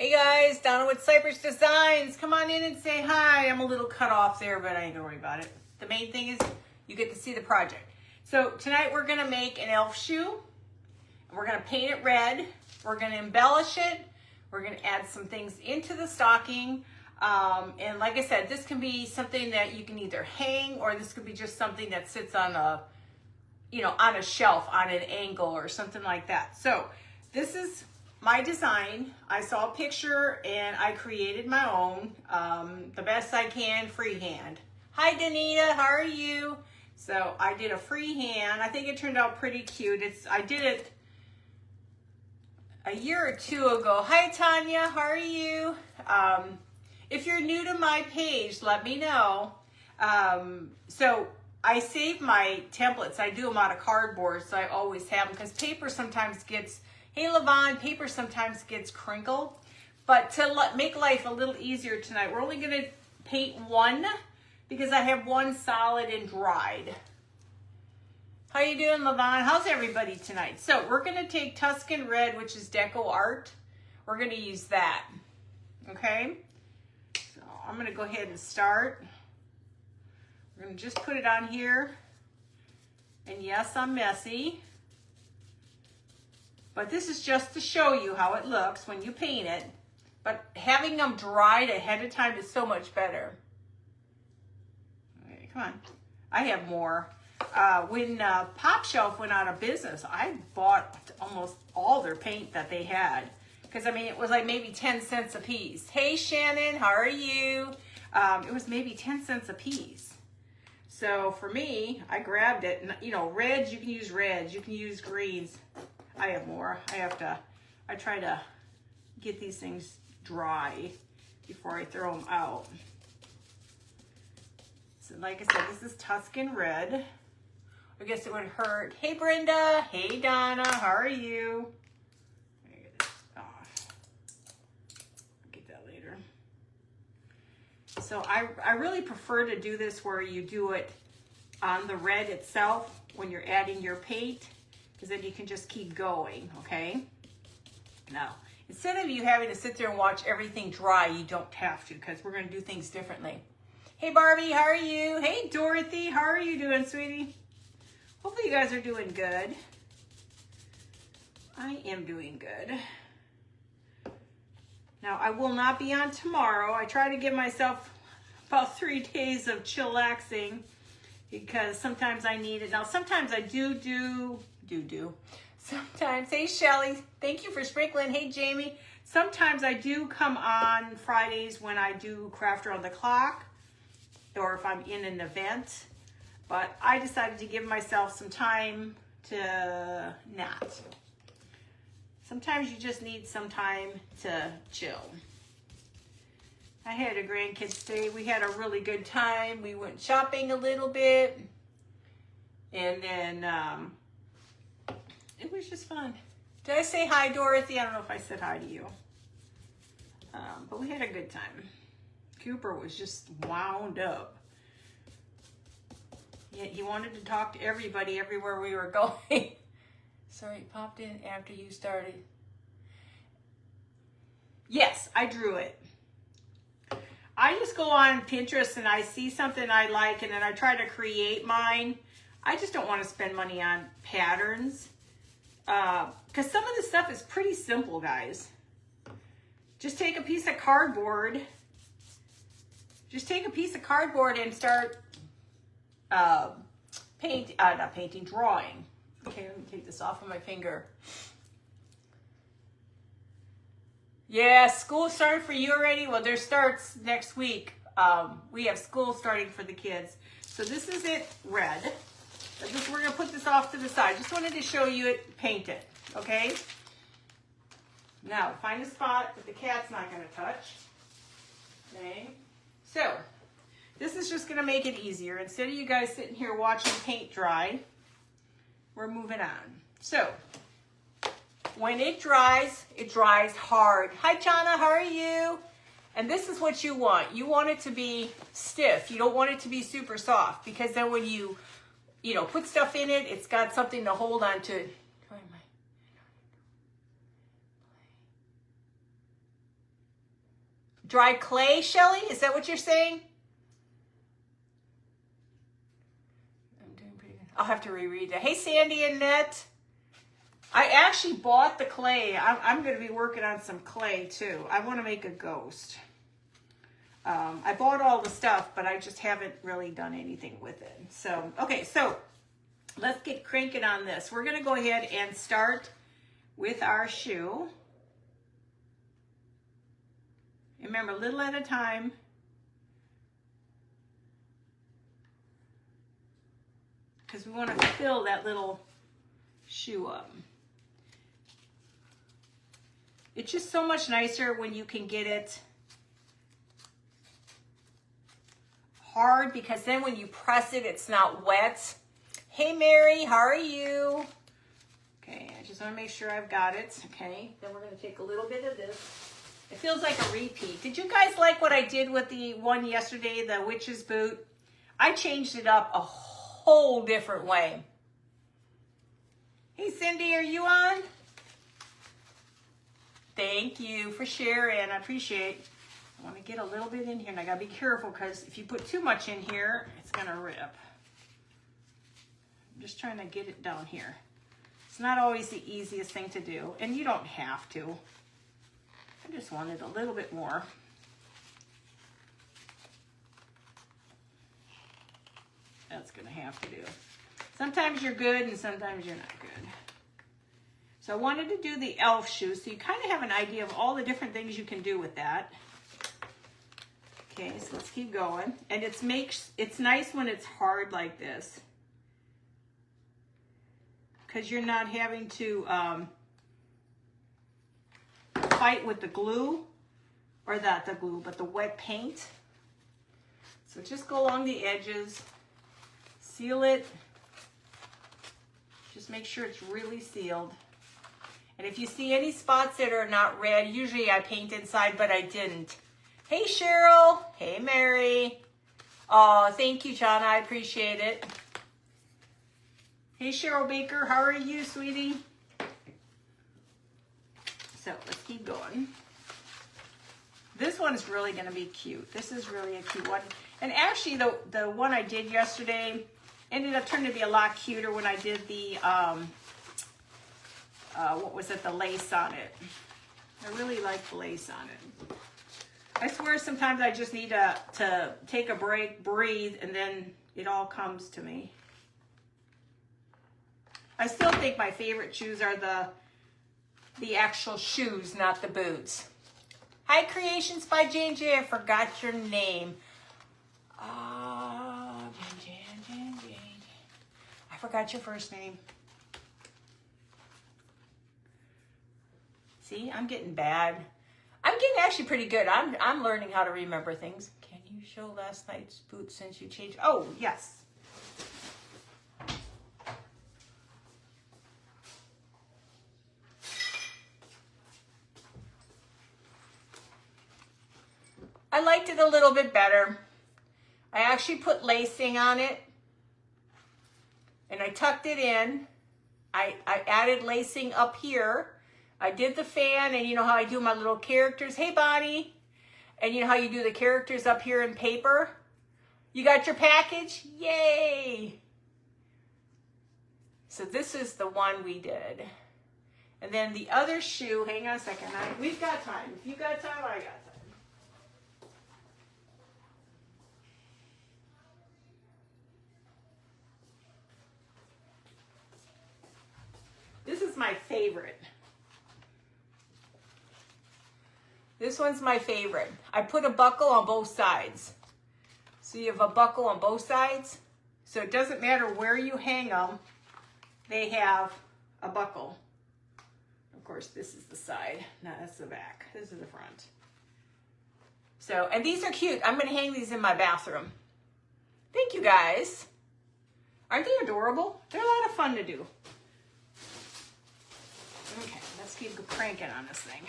Hey guys, Donna with Cypress Designs. Come on in and say hi. I'm a little cut off there, but I ain't gonna worry about it. The main thing is you get to see the project. So tonight we're gonna make an elf shoe. We're gonna paint it red. We're gonna embellish it. We're gonna add some things into the stocking. And like I said, this can be something that you can either hang, or this could be just something that sits on a, on a shelf on an angle or something like that. So this is my design. I saw a picture and I created my own, the best I can, freehand. Hi Danita, how are you? So I did a freehand. I think it turned out pretty cute. I did it a year or two ago. Hi Tanya, how are you? If you're new to my page, let me know. So I save my templates. I do them out of cardboard, so I always have them, because paper sometimes gets, hey Levon, paper sometimes gets crinkled. But to make life a little easier tonight, we're only gonna paint one, because I have one solid and dried. How you doing, Levon? How's everybody tonight? So we're gonna take Tuscan Red, which is Deco Art. We're gonna use that, okay? So I'm gonna go ahead and start. We're gonna just put it on here. And yes, I'm messy. But this is just to show you how it looks when you paint it. But having them dried ahead of time is so much better. Okay, come on. I have more. When Pop Shelf went out of business, I bought almost all their paint that they had. Because, I mean, it was like maybe 10 cents a piece. Hey, Shannon, how are you? It was maybe 10 cents a piece. So, for me, I grabbed it. And, reds, you can use reds. You can use greens. I have more. I try to get these things dry before I throw them out. So, like I said, this is Tuscan Red. I guess it would hurt. Hey, Brenda. Hey, Donna. How are you? So I really prefer to do this where you do it on the red itself when you're adding your paint, because then you can just keep going, okay? Now, instead of you having to sit there and watch everything dry, you don't have to, because we're going to do things differently. Hey, Barbie, how are you? Hey, Dorothy, how are you doing, sweetie? Hopefully you guys are doing good. I am doing good. Now, I will not be on tomorrow. I try to give myself about 3 days of chillaxing, because sometimes I need it. Now, sometimes I do. Sometimes, hey, Shelly, thank you for sprinkling. Hey, Jamie. Sometimes I do come on Fridays when I do Craft Around the Clock, or if I'm in an event. But I decided to give myself some time to not. Sometimes you just need some time to chill. I had a grandkids day. We had a really good time. We went shopping a little bit. And then it was just fun. Did I say hi, Dorothy? I don't know if I said hi to you. But we had a good time. Cooper was just wound up. Yeah, he wanted to talk to everybody everywhere we were going. Sorry, it popped in after you started. Yes, I drew it. I just go on Pinterest and I see something I like, and then I try to create mine. I just don't want to spend money on patterns, because some of the stuff is pretty simple, guys. Just take a piece of cardboard. And start drawing. Okay, let me take this off of my finger. Yeah, school started for you already? Well, there starts next week. We have school starting for the kids. So this is it, red. We're going to put this off to the side. Just wanted to show you it painted, okay? Now, find a spot that the cat's not going to touch. Okay? So, this is just going to make it easier. Instead of you guys sitting here watching paint dry, we're moving on. So, when it dries hard. Hi, Chana, how are you? And this is what you want. You want it to be stiff. You don't want it to be super soft, because then when you put stuff in it, it's got something to hold on to. Dry clay, Shelly? Is that what you're saying? I'm doing pretty good. I'll have to reread that. Hey, Sandy and Annette. I actually bought the clay. I'm going to be working on some clay too. I want to make a ghost. I bought all the stuff, but I just haven't really done anything with it. So, okay, so let's get cranking on this. We're going to go ahead and start with our shoe. Remember, little at a time. Because we want to fill that little shoe up. It's just so much nicer when you can get it hard, because then when you press it, it's not wet. Hey, Mary, how are you? Okay, I just want to make sure I've got it. Okay, then we're going to take a little bit of this. It feels like a repeat. Did you guys like what I did with the one yesterday, the witch's boot? I changed it up a whole different way. Hey, Cindy, are you on? Thank you for sharing. I appreciate. I want to get a little bit in here, and I got to be careful because if you put too much in here, it's going to rip. I'm just trying to get it down here. It's not always the easiest thing to do, and you don't have to. I just wanted a little bit more. That's going to have to do. Sometimes you're good, and sometimes you're not good. So I wanted to do the elf shoe, so you kind of have an idea of all the different things you can do with that. Okay, so let's keep going. And it's nice when it's hard like this, because you're not having to fight with the glue, or not the glue, but the wet paint. So just go along the edges, seal it. Just make sure it's really sealed. And if you see any spots that are not red, usually I paint inside, but I didn't. Hey, Cheryl. Hey, Mary. Oh, thank you, John. I appreciate it. Hey, Cheryl Baker. How are you, sweetie? So let's keep going. This one's really going to be cute. This is really a cute one. And actually, the one I did yesterday ended up turning to be a lot cuter when I did the, what was it, the lace on it. I really like the lace on it. I swear sometimes I just need to take a break, breathe, and then it all comes to me. I still think my favorite shoes are the actual shoes, not the boots. Hi, Creations by J&J. I forgot your name. I forgot your first name. See, I'm getting bad. I'm getting actually pretty good. I'm learning how to remember things. Can you show last night's boots since you changed? Oh, yes. I liked it a little bit better. I actually put lacing on it, and I tucked it in. I added lacing up here. I did the fan, and you know how I do my little characters. Hey, Bonnie. And you know how you do the characters up here in paper? You got your package? Yay! So this is the one we did. And then the other shoe, hang on a second. We've got time. If you got time, I got time. This is my favorite. This one's my favorite. I put a buckle on both sides. So you have a buckle on both sides. So it doesn't matter where you hang them, they have a buckle. Of course, this is the side. No, that's the back. This is the front. So, and these are cute. I'm going to hang these in my bathroom. Thank you, guys. Aren't they adorable? They're a lot of fun to do. Okay, let's keep cranking on this thing.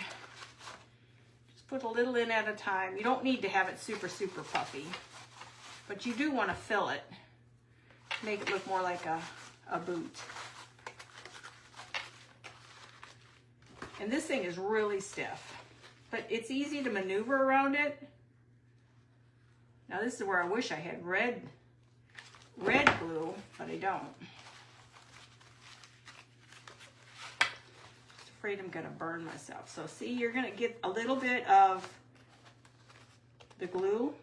Just put a little in at a time. You don't need to have it super, super puffy, but you do want to fill it. Make it look more like a boot. And this thing is really stiff. but it's easy to maneuver around it. Now this is where I wish I had red glue, but I don't. Just afraid I'm gonna burn myself. So see, you're gonna get a little bit of the glue.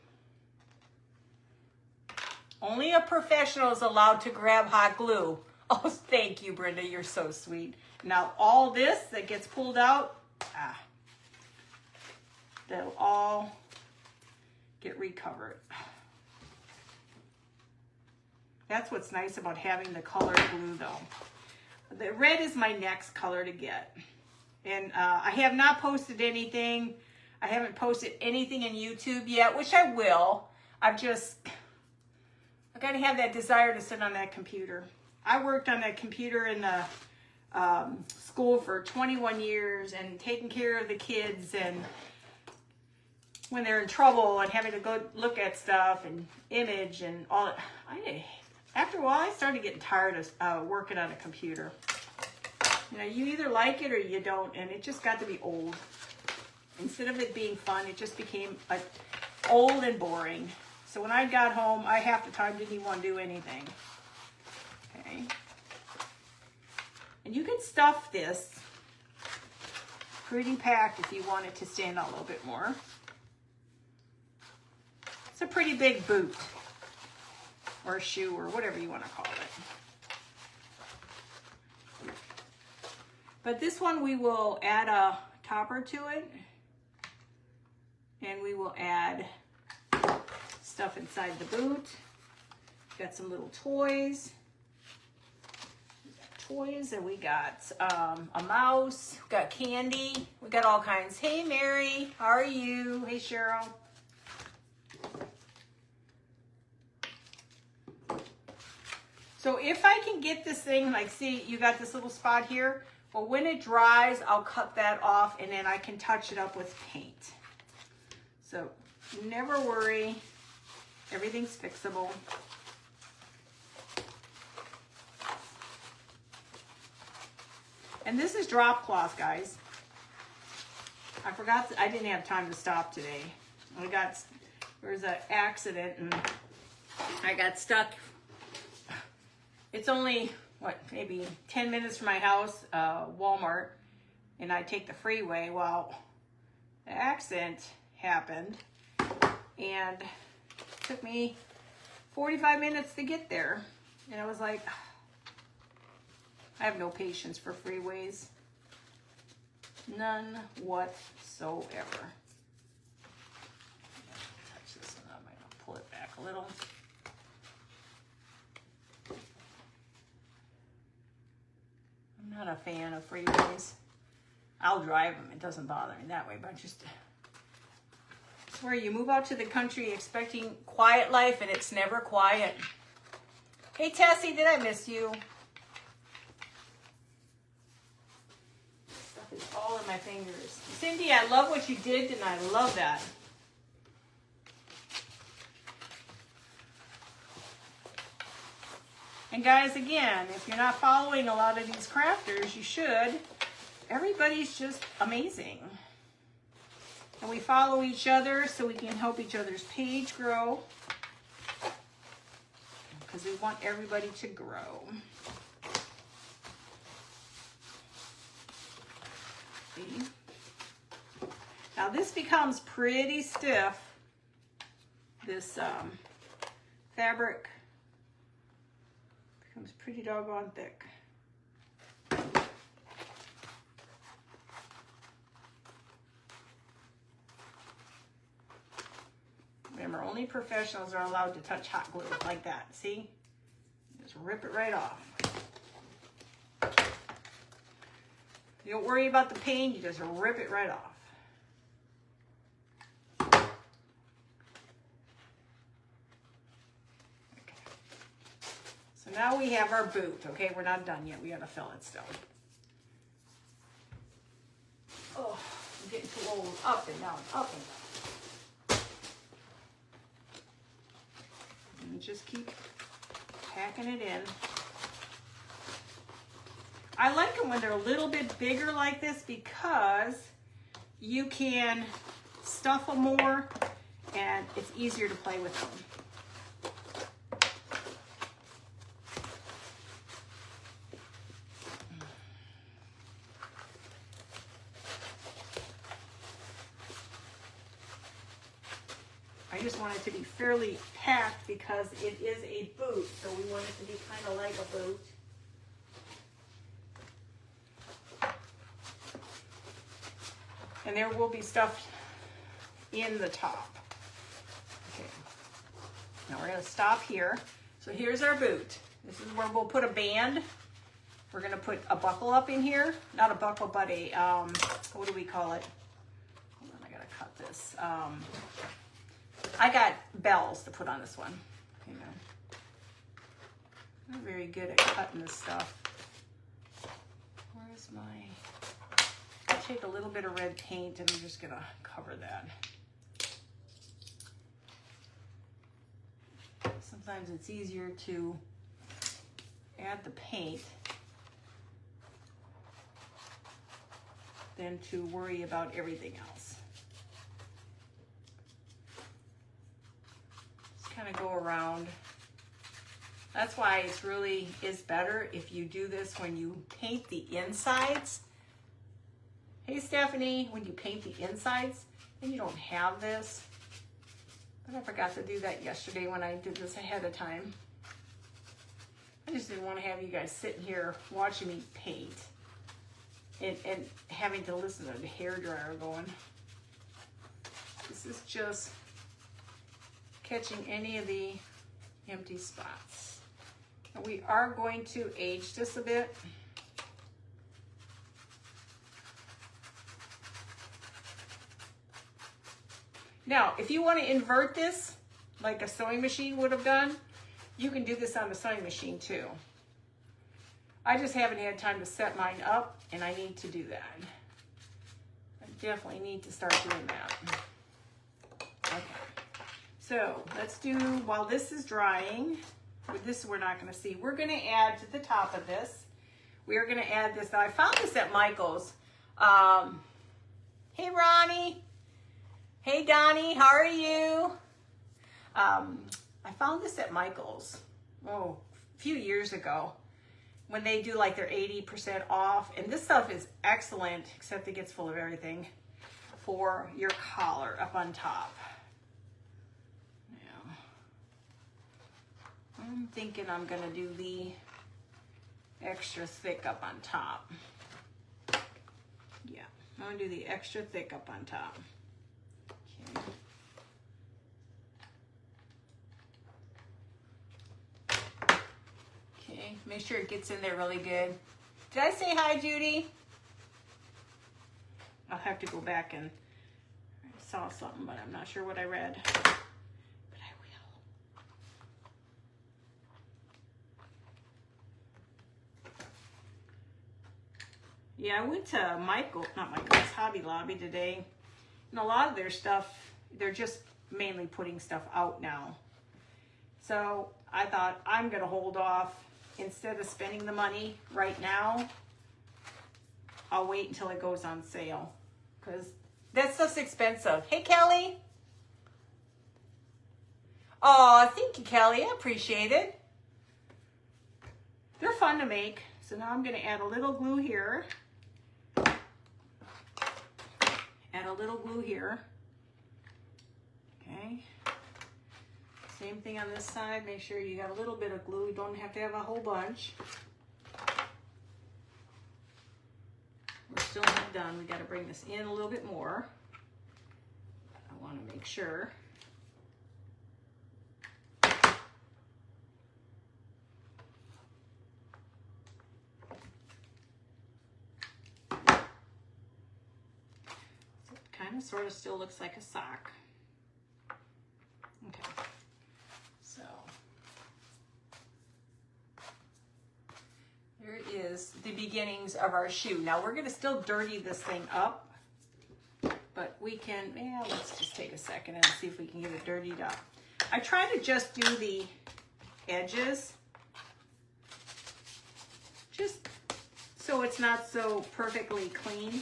Only a professional is allowed to grab hot glue. Oh, thank you, Brenda. You're so sweet. Now, all this that gets pulled out, they'll all get recovered. That's what's nice about having the colored glue, though. The red is my next color to get. And I have not posted anything. I haven't posted anything in YouTube yet, which I will. I got to have that desire to sit on that computer. I worked on that computer in the school for 21 years and taking care of the kids, and when they're in trouble and having to go look at stuff and image and all that. After a while, I started getting tired of working on a computer. You know, you either like it or you don't, and it just got to be old. Instead of it being fun, it just became old and boring. So when I got home, I half the time didn't even want to do anything. Okay. And you can stuff this pretty packed if you want it to stand out a little bit more. It's a pretty big boot or a shoe or whatever you want to call it. But this one, we will add a topper to it, and we will add stuff inside the boot. Got some little toys. And we got a mouse. We got candy. We got all kinds. Hey, Mary, how are you? Hey, Cheryl. So if I can get this thing, like, see, you got this little spot here. Well, when it dries, I'll cut that off, and then I can touch it up with paint. So never worry. Everything's fixable. And this is drop cloth, guys. I forgot, I didn't have time to stop today. There was an accident and I got stuck. It's only, maybe 10 minutes from my house, Walmart, and I take the freeway. Well, the accident happened and it took me 45 minutes to get there. And I was like, I have no patience for freeways. None whatsoever. Touch this one up. I might pull it back a little. I'm not a fan of freeways. I'll drive them. It doesn't bother me that way, but just I swear, you move out to the country expecting quiet life, and it's never quiet. Hey, Tessie, did I miss you? Stuff is all in my fingers. Cindy, I love what you did, and I love that. And guys, again, if you're not following a lot of these crafters, you should. Everybody's just amazing. And we follow each other so we can help each other's page grow. Because we want everybody to grow. See? Now this becomes pretty stiff. This fabric becomes pretty doggone thick. Remember, only professionals are allowed to touch hot glue like that. See? Just rip it right off. You don't worry about the pain, you just rip it right off. Okay. So now we have our boot. Okay, we're not done yet. We gotta fill it still. Oh, I'm getting too old. Up and down, up and down. Just keep packing it in. I like them when they're a little bit bigger like this because you can stuff them more and it's easier to play with them. I just want it to be fairly packed because it is a boot, so we want it to be kind of like a boot. And there will be stuff in the top. Okay. Now we're going to stop here. So here's our boot. This is where we'll put a band. We're going to put a buckle up in here. Not a buckle, but a, what do we call it? Hold on, I got to cut this. I got bells to put on this one. Hang on. I'm not very good at cutting this stuff. Where's my... I'll take a little bit of red paint and I'm just going to cover that. Sometimes it's easier to add the paint than to worry about everything else. Just kind of go around. That's why it's really is better if you do this when you paint the insides. Hey Stephanie, when you paint the insides, and you don't have this. But I forgot to do that yesterday when I did this ahead of time. I just didn't want to have you guys sitting here watching me paint and having to listen to the hairdryer going. This is just catching any of the empty spots. And we are going to age this a bit. Now, if you want to invert this, like a sewing machine would have done, you can do this on the sewing machine too. I just haven't had time to set mine up, and I need to do that. I definitely need to start doing that. Okay. So, let's do, while this is drying, this we're not going to see, we're going to add to the top of this, we are going to add this. Now, I found this at Michael's. Hey, Ronnie. Hey Donnie, how are you? I found this at Michael's, a few years ago, when they do like their 80% off. And this stuff is excellent, except it gets full of everything, for your collar up on top. Now, I'm thinking I'm gonna do the extra thick up on top. Yeah, I'm gonna do the extra thick up on top. Okay, make sure it gets in there really good. Did I say hi, Judy? I'll have to go back and I saw something, but I'm not sure what I read. But I will. Yeah, I went to not Michael's, Hobby Lobby today. And a lot of their stuff, they're just mainly putting stuff out now. So I thought I'm going to hold off. Instead of spending the money right now, I'll wait until it goes on sale. Because that stuff's expensive. Hey, Kelly. Oh, thank you, Kelly. I appreciate it. They're fun to make. So now I'm going to add a little glue here. Add a little glue here. Okay. Same thing on this side. Make sure you got a little bit of glue. You don't have to have a whole bunch. We're still not done. We got to bring this in a little bit more. I want to make sure. Sort of still looks like a sock. Okay, so there is the beginnings of our shoe. Now we're going to still dirty this thing up, but we can, let's just take a second and see if we can get it dirtied up. I try to just do the edges, just so it's not so perfectly clean.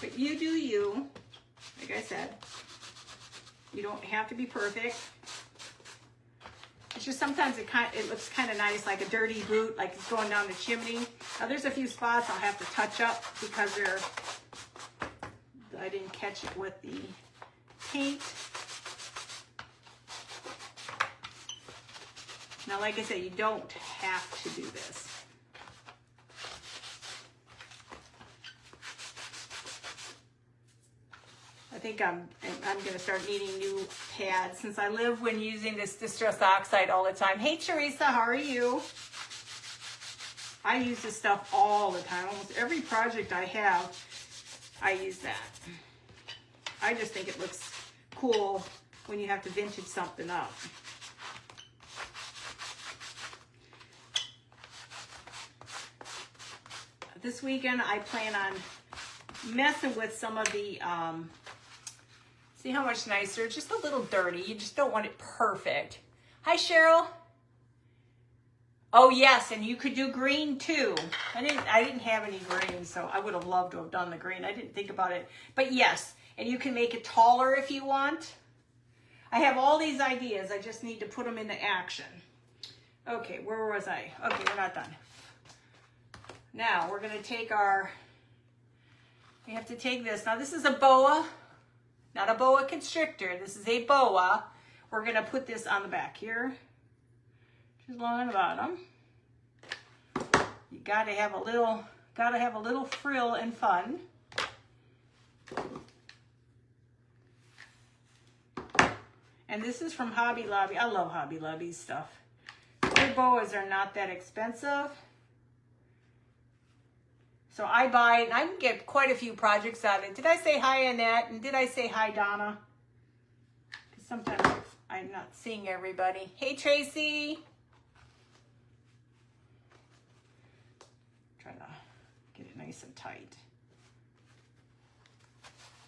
But you do you. Like I said, you don't have to be perfect. It's just sometimes it looks kind of nice, like a dirty boot, like it's going down the chimney. Now there's a few spots I'll have to touch up because I didn't catch it with the paint. Now, like I said, you don't have to do this. I think I'm going to start needing new pads since I live when using this Distress Oxide all the time. Hey, Teresa, how are you? I use this stuff all the time. Almost every project I have, I use that. I just think it looks cool when you have to vintage something up. This weekend, I plan on messing with some of the, see how much nicer, just a little dirty. You just don't want it perfect. Hi, Cheryl. Oh, yes, and you could do green too. I didn't have any green, so I would have loved to have done the green. I didn't think about it, but yes, and you can make it taller if you want. I have all these ideas. I just need to put them into action. Okay, where was I? Okay, we're not done. Now, we're going to take we have to take this. Now, this is a boa, not a boa constrictor. This is a boa. We're going to put this on the back here, just along the bottom. You got to have a little frill and fun. And this is from Hobby Lobby. I love Hobby Lobby's stuff. Their boas are not that expensive. So I buy it, and I can get quite a few projects out of it. Did I say hi, Annette? And did I say hi, Donna? Because sometimes I'm not seeing everybody. Hey, Tracy. Try to get it nice and tight.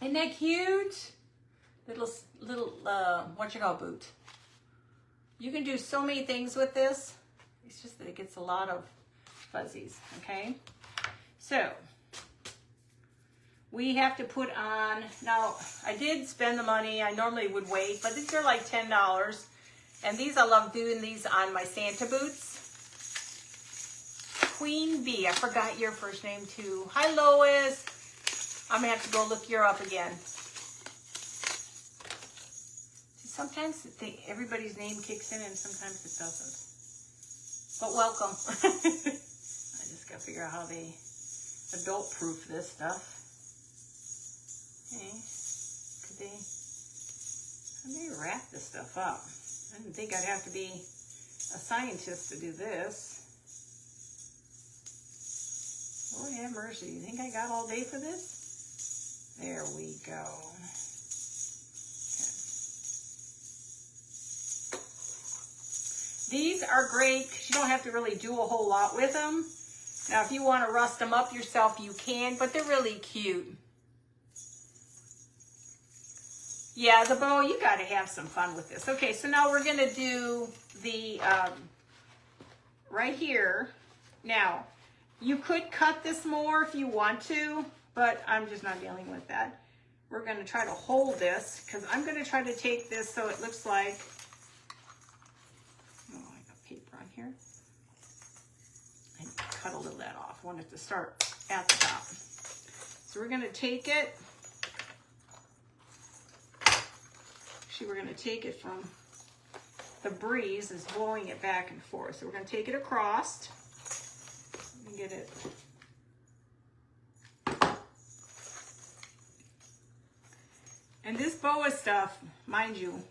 Isn't that cute? Little, what you call boot. You can do so many things with this. It's just that it gets a lot of fuzzies, okay? So, we have to put on, now I did spend the money, I normally would wait, but these are like $10. And these, I love doing these on my Santa boots. Queen Bee, I forgot your first name too. Hi Lois, I'm gonna have to go look you up again. Sometimes everybody's name kicks in and sometimes it doesn't. But welcome. I just gotta figure out how they adult-proof this stuff. Okay. How do they wrap this stuff up? I didn't think I'd have to be a scientist to do this. Lord have mercy. You think I got all day for this? There we go. These are great because you don't have to really do a whole lot with them. Now, if you want to rust them up yourself, you can, but they're really cute. Yeah, the bow, you got to have some fun with this. Okay, so now we're going to do the, right here. Now, you could cut this more if you want to, but I'm just not dealing with that. We're going to try to hold this because I'm going to try to take this so it looks like, here. I cut a little of that off. I want it to start at the top. So we're going to take it. Actually, we're going to take it from the breeze is blowing it back and forth. So we're going to take it across. Let me get it. And this boa stuff, mind you,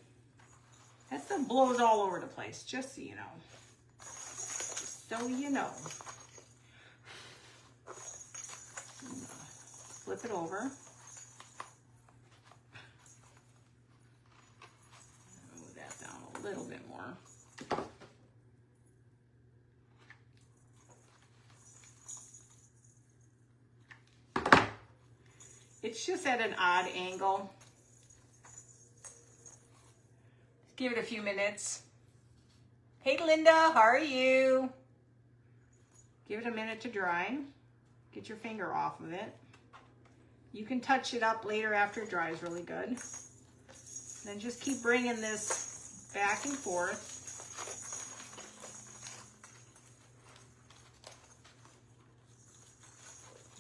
that stuff blows all over the place, just so you know. So you know. Flip it over. Move that down a little bit more. It's just at an odd angle. Just give it a few minutes. Hey Linda, how are you? Give it a minute to dry. Get your finger off of it. You can touch it up later after it dries really good. Then just keep bringing this back and forth.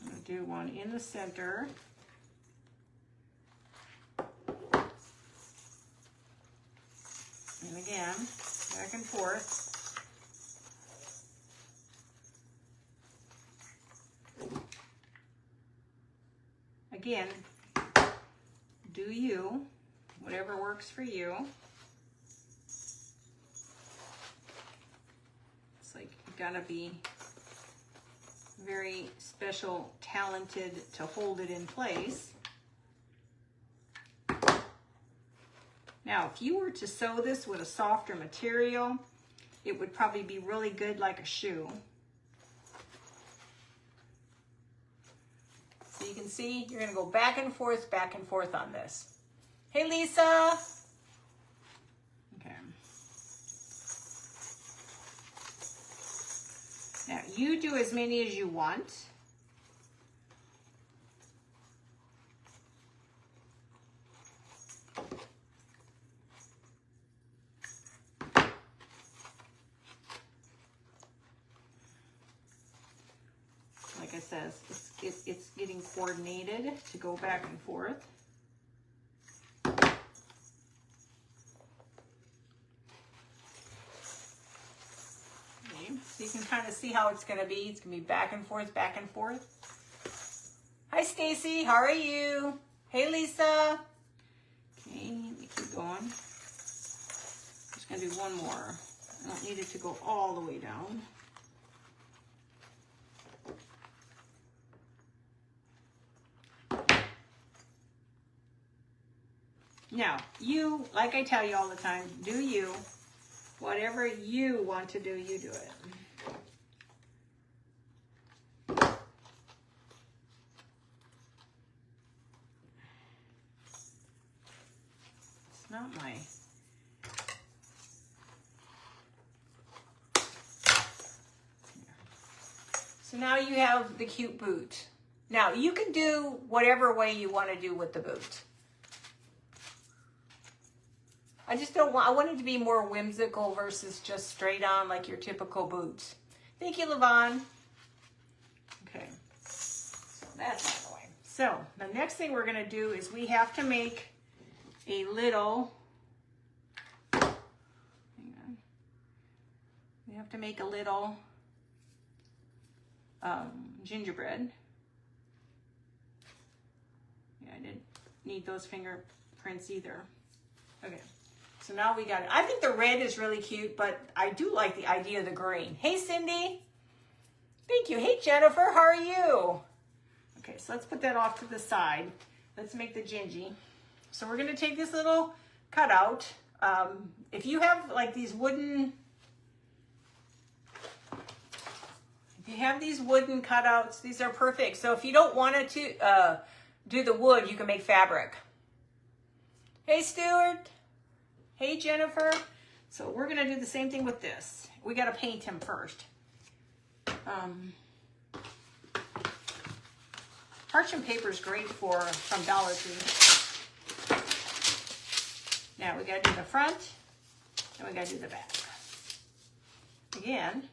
I'm going to do one in the center. And again, back and forth. Again, do you, whatever works for you. It's like you gotta be very special, talented to hold it in place. Now, if you were to sew this with a softer material, it would probably be really good like a shoe. So you can see, you're gonna go back and forth on this. Hey, Lisa. Okay. Now, you do as many as you want. Like I said, it's getting coordinated to go back and forth. Okay, so you can kind of see how it's going to be. It's going to be back and forth, back and forth. Hi, Stacy. How are you? Hey, Lisa. Okay, let me keep going. Just going to do one more. I don't need it to go all the way down. Now, you, like I tell you all the time, do you. Whatever you want to do, you do it. It's not my... So now you have the cute boot. Now, you can do whatever way you want to do with the boot. I just don't want, I want it to be more whimsical versus just straight on like your typical boots. Thank you, Levon. Okay, so that's out of the way. So the next thing we're gonna do is we have to make a little, hang on. We have to make a little gingerbread. Yeah, I didn't need those fingerprints either. Okay. So now we got it. I think the red is really cute, but I do like the idea of the green. Hey, Cindy. Thank you. Hey, Jennifer. How are you? Okay, so let's put that off to the side. Let's make the gingy. So we're going to take this little cutout. If you have like these wooden... If you have these wooden cutouts, these are perfect. So if you don't want to do the wood, you can make fabric. Hey, Stuart. Hey, Jennifer. So we're going to do the same thing with this. We got to paint him first. Parchment paper is great from Dollar Tree. Now we got to do the front and we got to do the back. Again.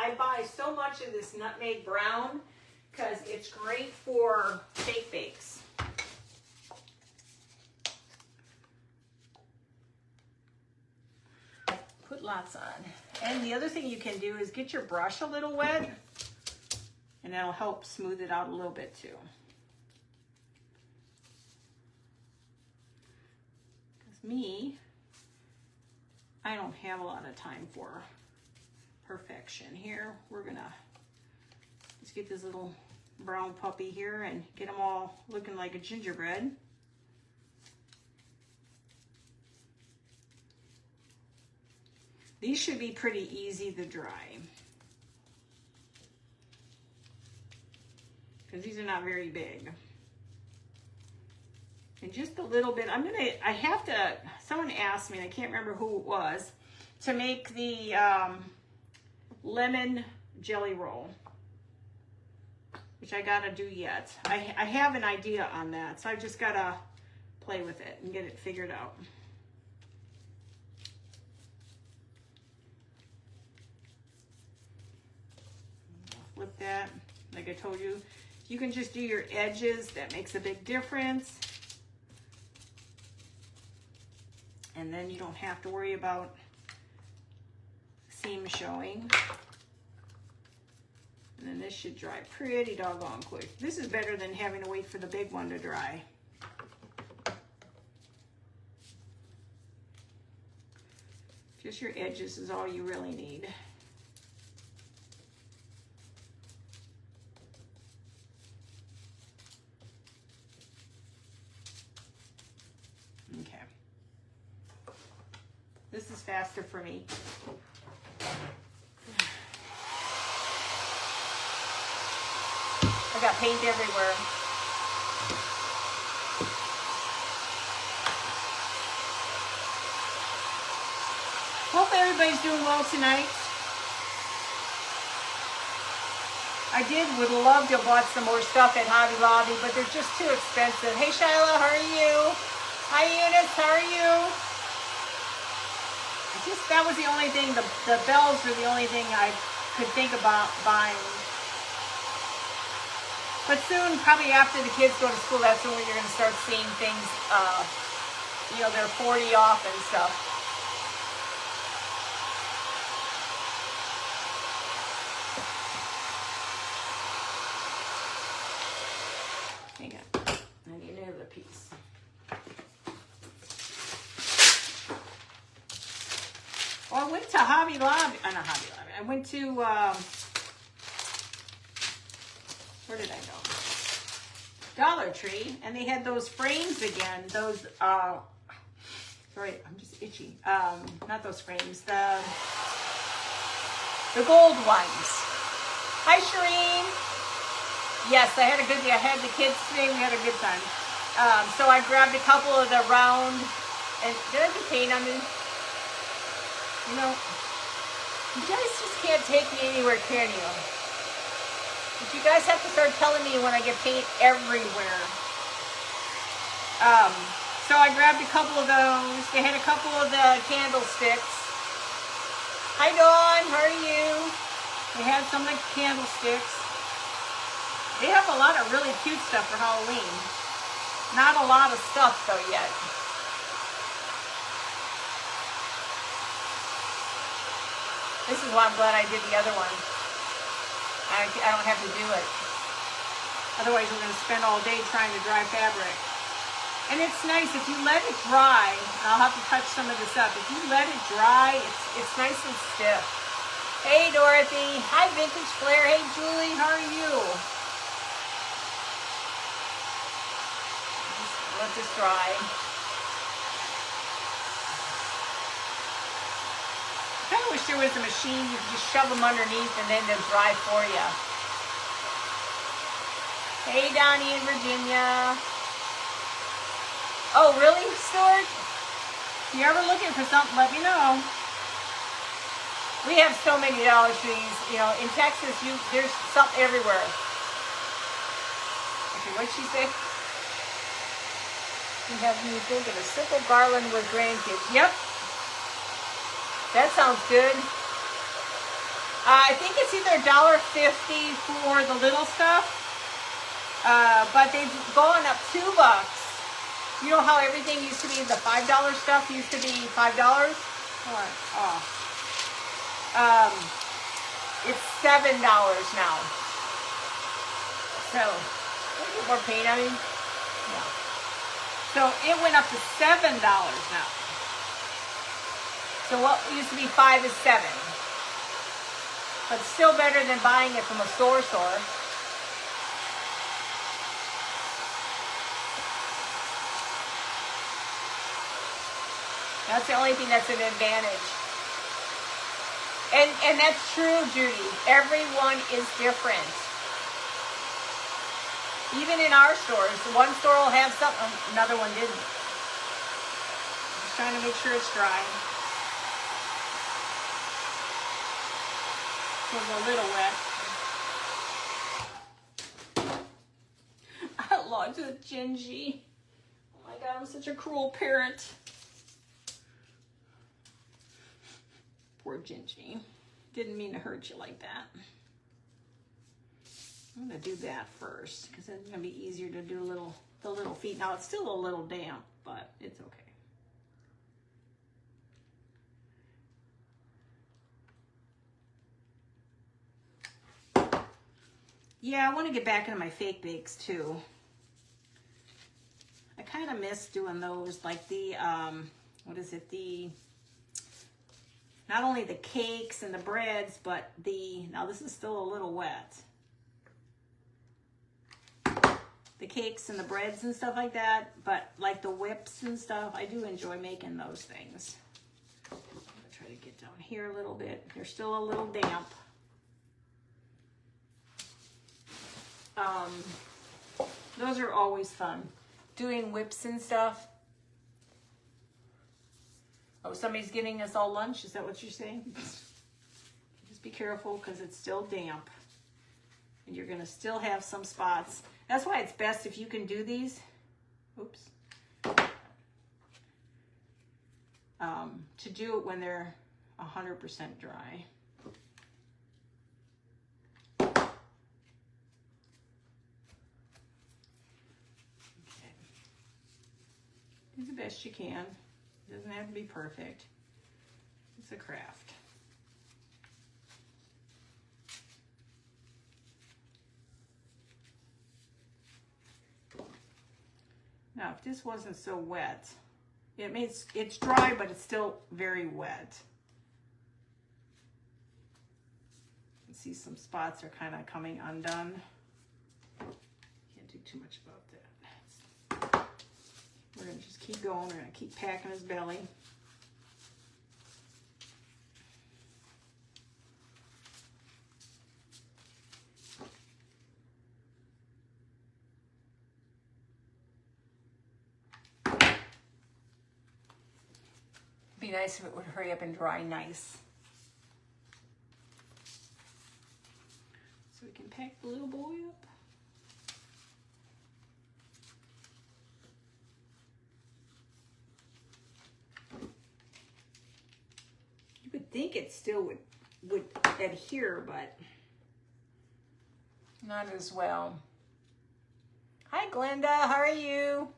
I buy so much of this nutmeg brown because it's great for fake bakes. Put lots on. And the other thing you can do is get your brush a little wet and that'll help smooth it out a little bit too. Because me, I don't have a lot of time for perfection. Here we're gonna let's get this little brown puppy here and get them all looking like a gingerbread. These should be pretty easy to dry because these are not very big. And just a little bit, someone asked me, and I can't remember who it was, to make the lemon jelly roll, which I gotta do yet. I have an idea on that, so I just gotta play with it and get it figured out. Flip that, like I told you. You can just do your edges, that makes a big difference. And then you don't have to worry about seam showing. And then this should dry pretty doggone quick. This is better than having to wait for the big one to dry. Just your edges is all you really need. Okay. This is faster for me. I got paint everywhere. Hope everybody's doing well tonight. I would love to have bought some more stuff at Hobby Lobby, but they're just too expensive. Hey Shyla, how are you? Hi Eunice, how are you? That was the only thing, the bells are the only thing I could think about buying. But soon, probably after the kids go to school, that's when you're going to start seeing things, you know, they're 40 off and stuff. Hang on, I need another piece. Well, I went to Hobby Lobby, not Hobby Lobby, I went to, where did I go? Dollar Tree, and they had those frames again, those, sorry, I'm just itchy, not those frames, the gold ones. Hi, Shireen. Yes, I had a good day. I had the kids today, we had a good time. So I grabbed a couple of the round, and did I do paint on me? You know, you guys just can't take me anywhere, can you? But you guys have to start telling me when I get paint everywhere. So I grabbed a couple of those. They had a couple of the candlesticks. Hi Dawn, how are you? They had some of the candlesticks. They have a lot of really cute stuff for Halloween. Not a lot of stuff though yet. This is why I'm glad I did the other one. I don't have to do it. Otherwise, we're going to spend all day trying to dry fabric. And it's nice if you let it dry. And I'll have to touch some of this up. If you let it dry, it's nice and stiff. Hey, Dorothy. Hi, Vintage Flair. Hey, Julie. How are you? Just let this dry. I kind of wish there was a machine you could just shove them underneath and then they'll dry for you. Hey, Donnie in Virginia. Oh, really, Stuart? If you're ever looking for something, let me know. We have so many Dollar Trees. You know, in Texas, there's something everywhere. Okay, what'd she say? You have me thinking a simple garland with grandkids. Yep. That sounds good. I think it's either $1.50 for the little stuff, but they've gone up $2. You know how everything used to be, the $5 stuff used to be $5? Oh. It's $7 now. So, can I get more paint on me? No. So it went up to $7 now. So what used to be 5 is 7. But still better than buying it from a store. That's the only thing that's an advantage. And that's true, Judy. Everyone is different. Even in our stores, one store will have something, another one didn't. Just trying to make sure it's dry. was a little wet. I lost the Gingy. Oh my God, I'm such a cruel parent. Poor Gingy. Didn't mean to hurt you like that. I'm gonna do that first because it's gonna be easier to do the little feet. Now it's still a little damp, but it's okay. Yeah, I want to get back into my fake bakes too. I kind of miss doing those, like the, what is it, not only the cakes and the breads, but now this is still a little wet. The cakes and the breads and stuff like that, but like the whips and stuff, I do enjoy making those things. I'm gonna try to get down here a little bit. They're still a little damp. Those are always fun. Doing whips and stuff. Oh, somebody's getting us all lunch? Is that what you're saying? Just be careful because it's still damp. And you're going to still have some spots. That's why it's best if you can do these. Oops. To do it when they're 100% dry. Do the best you can. It doesn't have to be perfect. It's a craft. Now, if this wasn't so wet, it's dry, but it's still very wet. You can see some spots are kind of coming undone. Can't do too much about that. We're going to just keep going. We're going to keep packing his belly. It'd be nice if it would hurry up and dry nice. So we can pack the little boy up. You would think it still would adhere, but not as well. Hi, Glenda. How are you?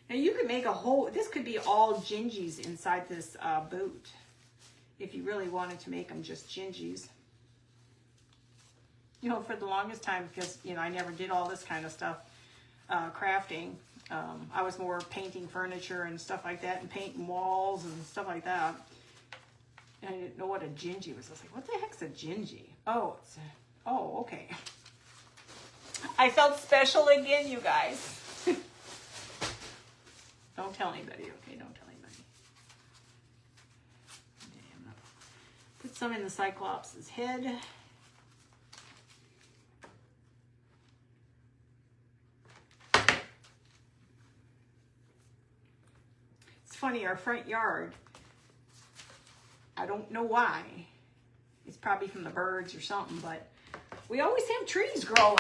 Now you could make a whole, this could be all gingies inside this boot. If you really wanted to make them just gingies. You know, for the longest time, because, you know, I never did all this kind of stuff, crafting. I was more painting furniture and stuff like that, and painting walls and stuff like that. And I didn't know what a gingy was. I was like, what the heck's a gingy? Oh, okay. I felt special again, you guys. Don't tell anybody, okay? Don't tell anybody. Okay, I'm gonna put some in the Cyclops' head. It's funny, our front yard, I don't know why. It's probably from the birds or something, but we always have trees growing.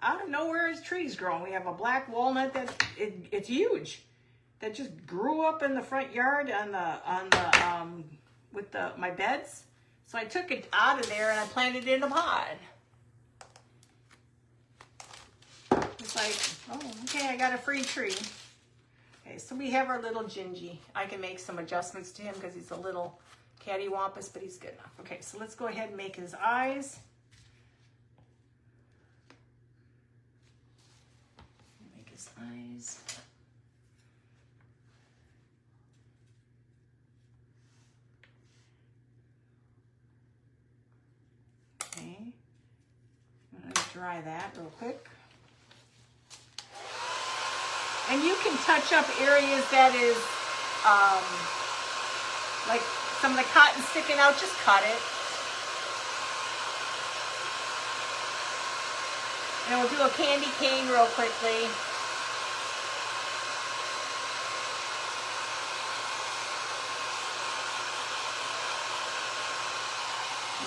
Out of nowhere, it's trees growing. We have a black walnut that it's huge. That just grew up in the front yard with my beds. So I took it out of there and I planted it in a pod. It's like, oh, okay, I got a free tree. Okay, so we have our little Gingy. I can make some adjustments to him because he's a little cattywampus, but he's good enough. Okay, so let's go ahead and make his eyes. Make his eyes. Okay, I'm going to dry that real quick. And you can touch up areas that is, like some of the cotton sticking out, just cut it. And we'll do a candy cane real quickly.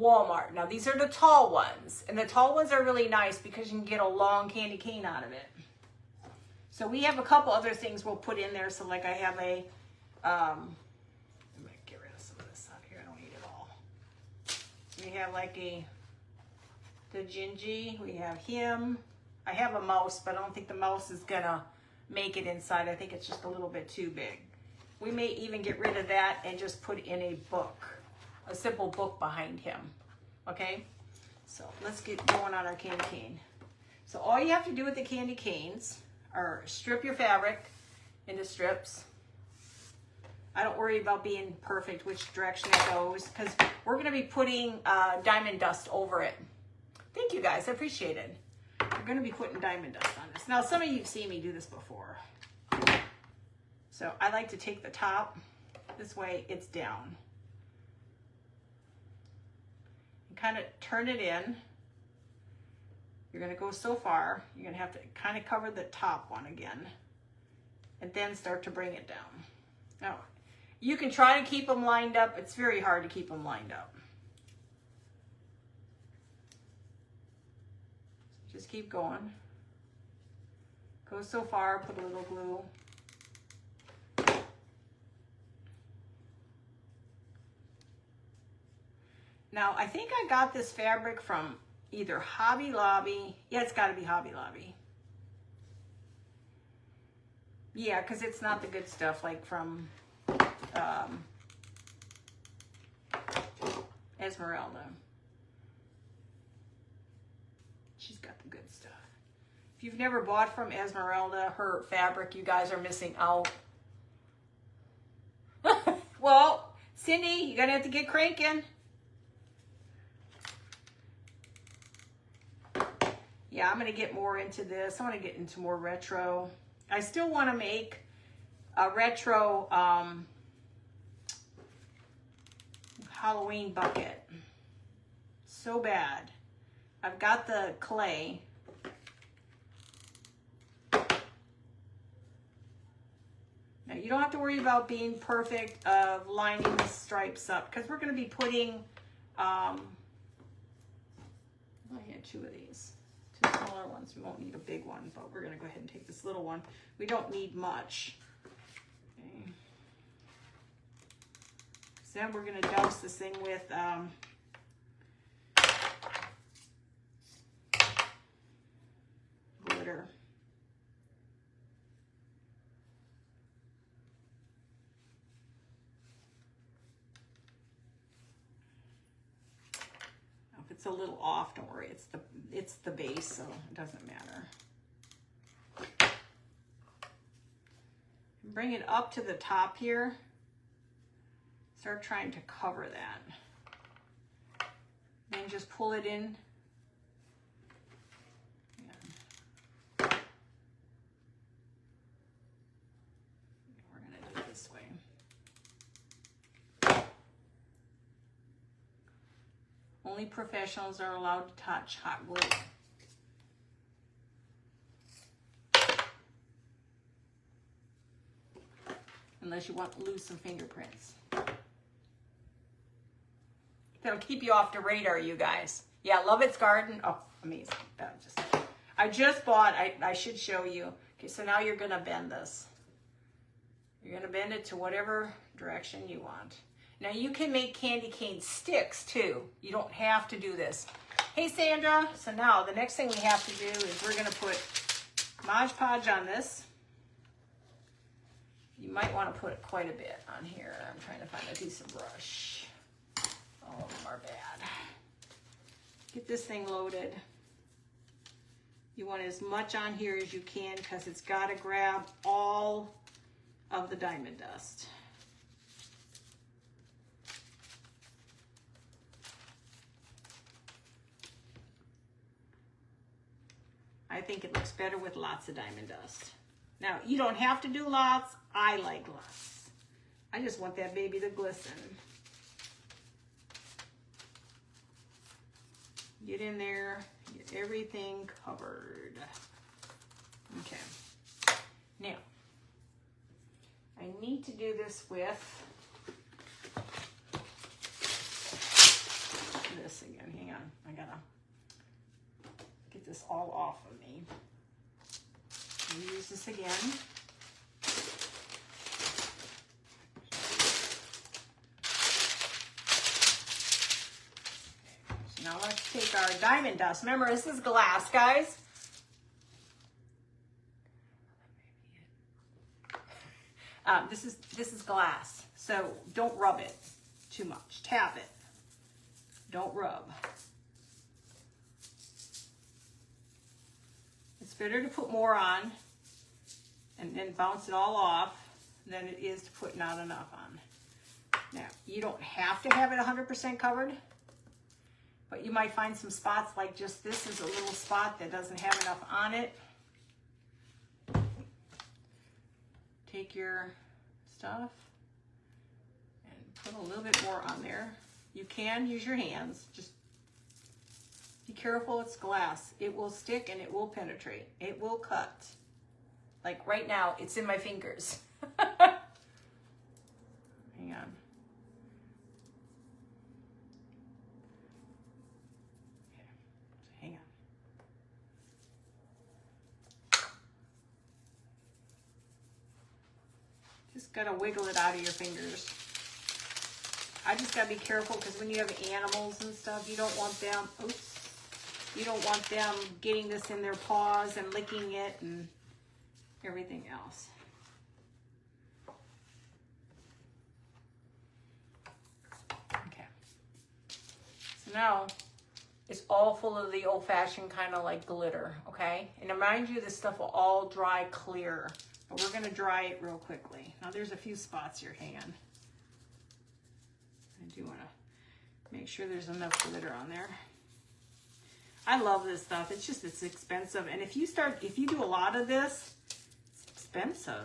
Walmart. Now these are the tall ones, and the tall ones are really nice because you can get a long candy cane out of it. So we have a couple other things we'll put in there. So like I have a, I'm gonna get rid of some of this out here. I don't need it all. We have like the Gingy. We have him. I have a mouse, but I don't think the mouse is gonna make it inside. I think it's just a little bit too big. We may even get rid of that and just put in a book, a simple book behind him. Okay, so let's get going on our candy cane. So all you have to do with the candy canes are strip your fabric into strips. I don't worry about being perfect which direction it goes because we're going to be putting diamond dust over it. Thank you guys, I appreciate it. We're going to be putting diamond dust on this. Now some of you have seen me do this before. So I like to take the top, this way it's down. And kind of turn it in. You're going to go so far, you're going to have to kind of cover the top one again and then start to bring it down. Now, you can try to keep them lined up. It's very hard to keep them lined up. Just keep going. Go so far, put a little glue. Now, I think I got this fabric from either Hobby Lobby. Yeah, it's got to be Hobby Lobby. Yeah, because it's not the good stuff like from Esmeralda. She's got the good stuff. If you've never bought from Esmeralda, her fabric, you guys are missing out. Well, Cindy, you're going to have to get cranking. Yeah, I'm going to get more into this. I want to get into more retro. I still want to make a retro Halloween bucket. So bad. I've got the clay. Now, you don't have to worry about being perfect of lining the stripes up because we're going to be putting, I had two of these. Smaller ones. We won't need a big one, but we're going to go ahead and take this little one. We don't need much. Okay. So then we're going to douse this thing with glitter. If it's a little off, don't worry. It's the base, so it doesn't matter. Bring it up to the top here. Start trying to cover that. Then just pull it in. Yeah. We're going to do it this way. Only professionals are allowed to touch hot glue. Unless you want to lose some fingerprints. That'll keep you off the radar, you guys. Yeah, Love It's Garden. Oh, amazing. I just bought, I should show you. Okay, so now you're going to bend this. You're going to bend it to whatever direction you want. Now you can make candy cane sticks too. You don't have to do this. Hey Sandra, so now the next thing we have to do is we're going to put Mod Podge on this. You might want to put quite a bit on here. I'm trying to find a decent brush. All of them are bad. Get this thing loaded. You want as much on here as you can because it's got to grab all of the diamond dust. I think it looks better with lots of diamond dust. Now, you don't have to do lots. I like lots. I just want that baby to glisten. Get in there, get everything covered. Okay. Now, I need to do this with this again. Hang on. I gotta get this all off of me. Use this again. So now let's take our diamond dust. Remember, this is glass, guys. This is glass, so don't rub it too much. Tap it. Don't rub. It's better to put more on and then bounce it all off than it is to put not enough on. Now, you don't have to have it 100% covered, but you might find some spots like just this is a little spot that doesn't have enough on it. Take your stuff and put a little bit more on there. You can use your hands. Just be careful, it's glass. It will stick and it will penetrate. It will cut. Like right now, it's in my fingers. Hang on. Okay. So hang on. Just gotta wiggle it out of your fingers. I just gotta be careful because when you have animals and stuff, you don't want them, oops, you don't want them getting this in their paws and licking it and everything else. Okay. So now it's all full of the old-fashioned kind of like glitter, okay? And mind you, this stuff will all dry clear. But we're gonna dry it real quickly. Now there's a few spots here, hang on. I do wanna make sure there's enough glitter on there. I love this stuff. It's just, it's expensive. And if you do a lot of this, it's expensive.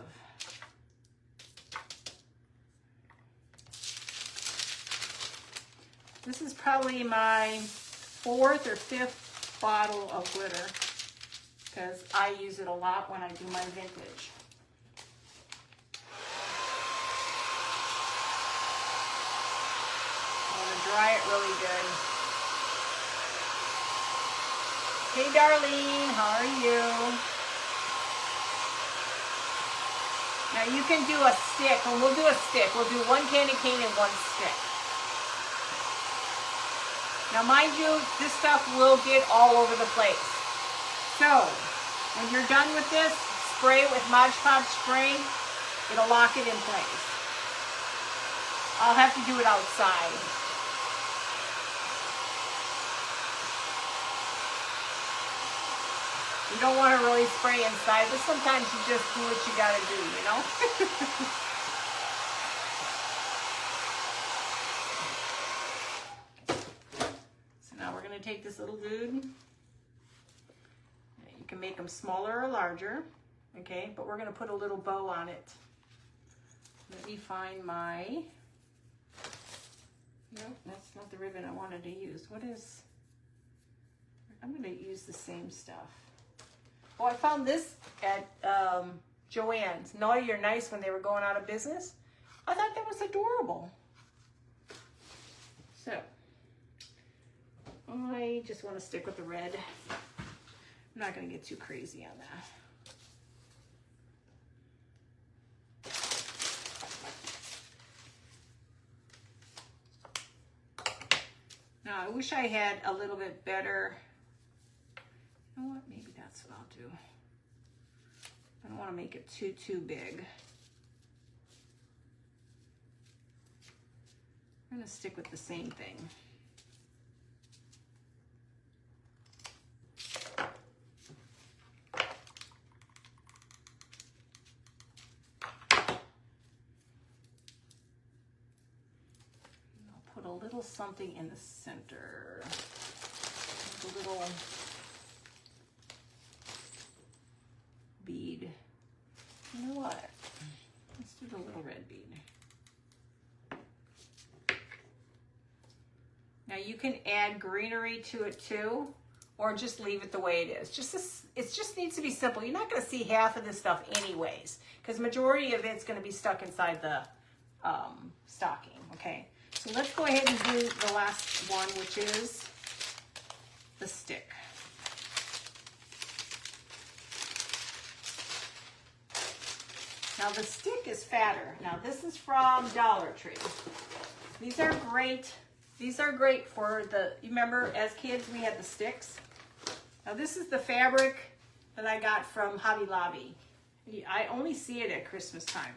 This is probably my 4th or 5th bottle of glitter because I use it a lot when I do my vintage. Dry it really good. Hey Darlene, how are you? Now you can do a stick, and we'll do a stick. We'll do 1 candy cane and 1 stick. Now mind you, this stuff will get all over the place. So, when you're done with this, spray it with Mod Podge spray. It'll lock it in place. I'll have to do it outside. You don't want to really spray inside, but sometimes you just do what you got to do, you know? So now we're going to take this little dude. You can make them smaller or larger, okay? But we're going to put a little bow on it. Let me find my... No, that's not the ribbon I wanted to use. What is... I'm going to use the same stuff. Oh, I found this at Joann's. Naughty or Nice when they were going out of business. I thought that was adorable. So, I just want to stick with the red. I'm not going to get too crazy on that. Now, I wish I had a little bit better... You know what? Maybe that's what I'll do. I don't want to make it too big. I'm going to stick with the same thing. I'll put a little something in the center. A little bead. You know what? Let's do the little red bead. Now you can add greenery to it too, or just leave it the way it is. It just needs to be simple. You're not going to see half of this stuff anyways, because majority of it's going to be stuck inside the stocking. Okay, So let's go ahead and do the last one, which is the stick. Now the stick is fatter. Now this is from Dollar Tree. These are great. These are great for the, you remember as kids we had the sticks? Now this is the fabric that I got from Hobby Lobby. I only see it at Christmas time.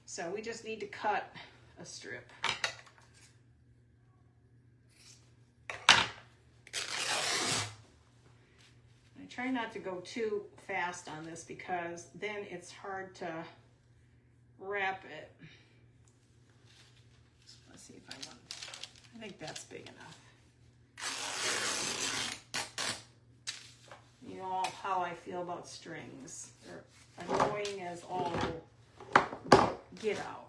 So we just need to cut a strip. I try not to go too fast on this because then it's hard to wrap it. Let's see if I want, I think that's big enough. You know how I feel about strings. They're annoying as all get out.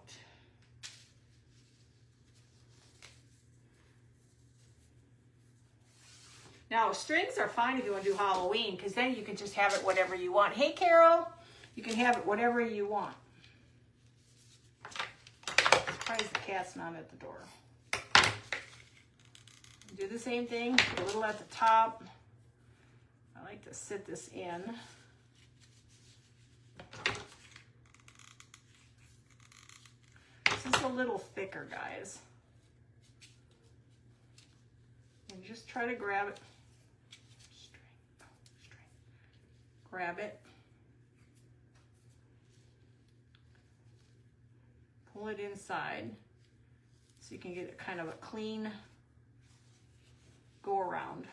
Now, strings are fine if you want to do Halloween, because then you can just have it whatever you want. Hey, Carol, you can have it whatever you want. Surprised the cat's not at the door. Do the same thing, put a little at the top. I like to sit this in. This is a little thicker, guys. And just try to grab it. Grab it. Pull it inside so you can get it kind of a clean go around.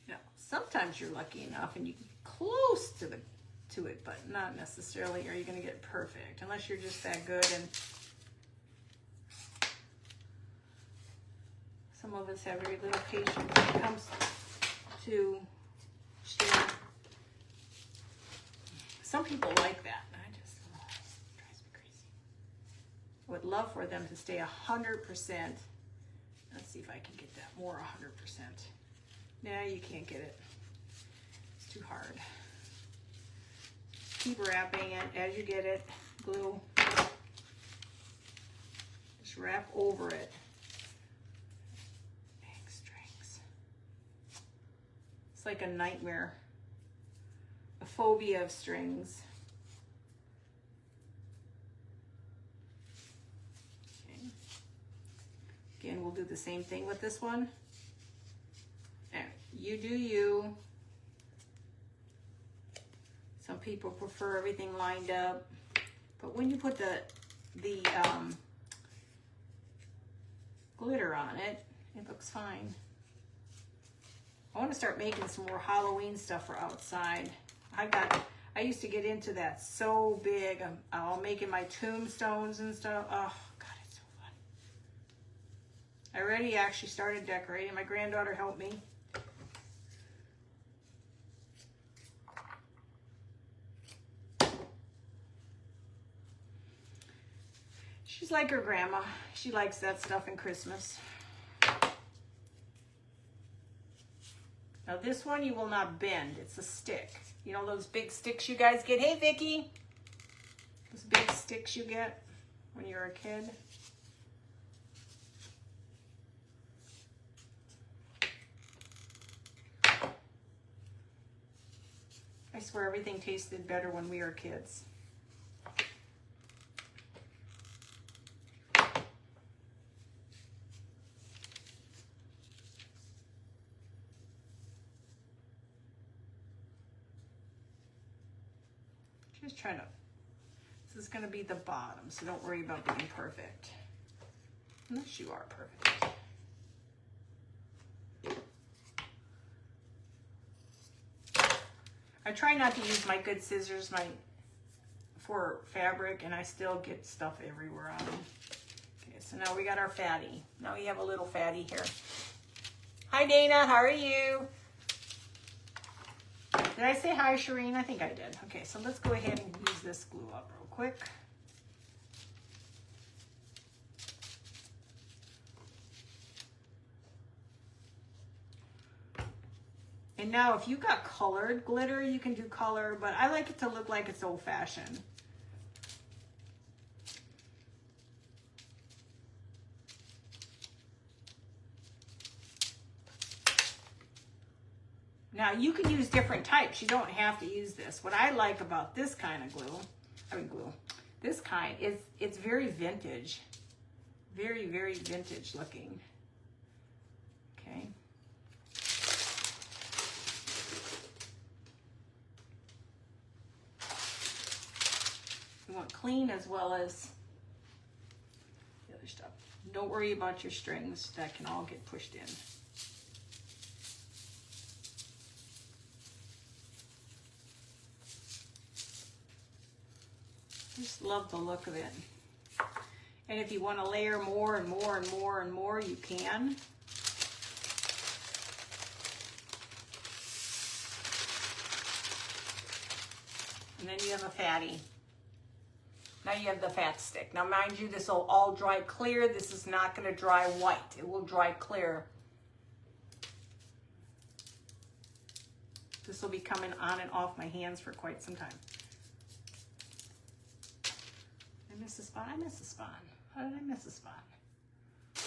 Now, sometimes you're lucky enough and you can get close to it, but not necessarily are you going to get it perfect unless you're just that good. And some of us have very little patience when it comes to string. Some people like that. It drives me crazy. I would love for them to stay 100%. Let's see if I can get that more 100%. Nah, you can't get it. It's too hard. Keep wrapping it as you get it. Glue. Just wrap over it. Big strings. It's like a nightmare. A phobia of strings. Okay. Again, we'll do the same thing with this one. Now, you do you. Some people prefer everything lined up, but when you put the glitter on it, it looks fine. I want to start making some more Halloween stuff for outside. I used to get into that so big. I'm making my tombstones and stuff. Oh God, it's so fun. I already actually started decorating. My granddaughter helped me. She's like her grandma. She likes that stuff in Christmas. Now this one you will not bend. It's a stick. You know those big sticks you guys get? Hey, Vicki. Those big sticks you get when you're a kid. I swear everything tasted better when we were kids. Just trying to, this is going to be the bottom, so don't worry about being perfect. Unless you are perfect. I try not to use my good scissors for fabric, and I still get stuff everywhere on them. Okay, so now we got our fatty. Now we have a little fatty here. Hi, Dana. How are you? Did I say hi, Shireen? I think I did. Okay, so let's go ahead and use this glue up real quick. And now if you got colored glitter, you can do color, but I like it to look like it's old-fashioned. Now you can use different types. You don't have to use this. What I like about this kind of glue, this kind is it's very vintage. Very, very vintage looking. Okay. You want clean as well as the other stuff. Don't worry about your strings. That can all get pushed in. Just love the look of it. And if you want to layer more and more and more and more, you can. And then you have a fatty. Now you have the fat stick. Now mind you, this will all dry clear. This is not going to dry white. It will dry clear. This will be coming on and off my hands for quite some time. I missed a spot. I missed a spot. How did I miss a spot? I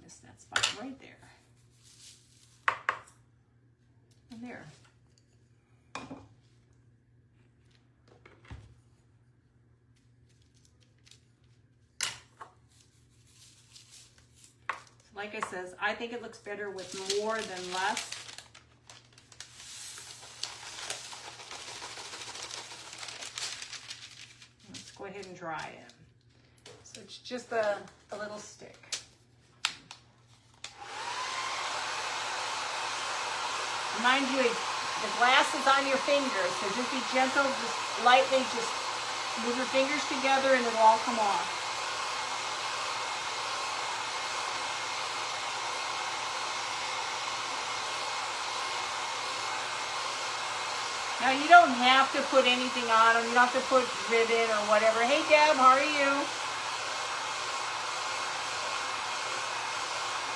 missed that spot right there. And there. Like I says, I think it looks better with more than less. Let's go ahead and dry it. So it's just a little stick. Mind you, the glass is on your fingers, so just be gentle, just lightly, just move your fingers together and it'll all come off. Now you don't have to put anything on them. You don't have to put ribbon or whatever. Hey Deb, how are you?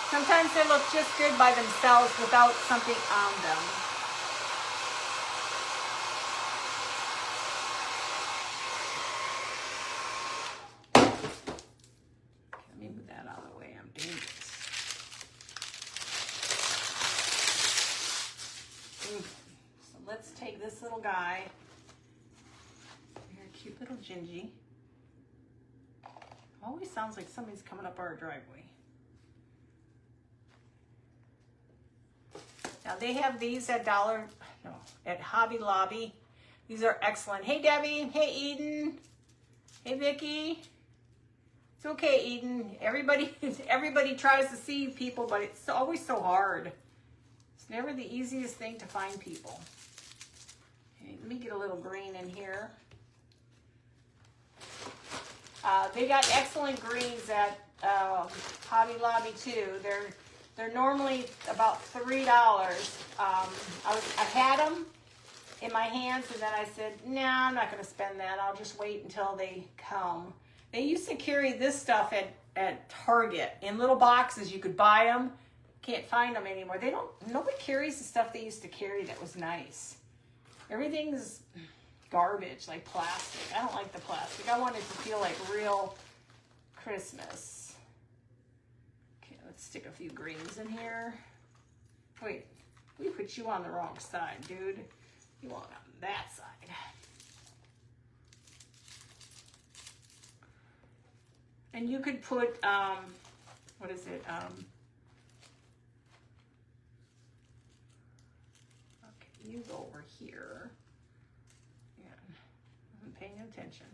Sometimes they look just good by themselves without something on them. Let me move that out of the way. I'm dangerous. Let's take this little guy. Here, cute little Gingy. Always sounds like somebody's coming up our driveway. Now they have these at at Hobby Lobby. These are excellent. Hey Debbie, hey Eden, hey Vicky. It's okay, Eden. Everybody tries to see people, but it's always so hard. It's never the easiest thing to find people. Let me get a little green in here. They got excellent greens at Hobby Lobby too. They're normally about $3. I had them in my hands and then I said, nah, I'm not going to spend that. I'll just wait until they come. They used to carry this stuff at Target in little boxes. You could buy them. Can't find them anymore. Nobody carries the stuff they used to carry that was nice. Everything's garbage, like plastic. I don't like the plastic. I want it to feel like real Christmas. Okay, let's stick a few greens in here. Wait, we put you on the wrong side, dude. You want on that side. And you could put, what is it? You go over here. Yeah, wasn't paying attention.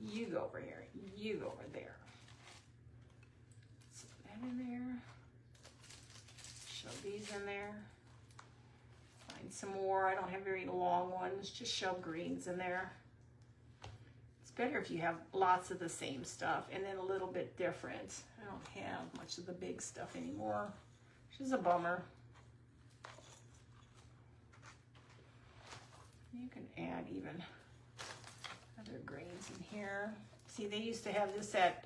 You go over here. You go over there. Put that in there. Shove these in there. Find some more. I don't have very long ones. Just shove greens in there. It's better if you have lots of the same stuff and then a little bit different. I don't have much of the big stuff anymore. Which is a bummer. You can add even other grains in here. See, they used to have this at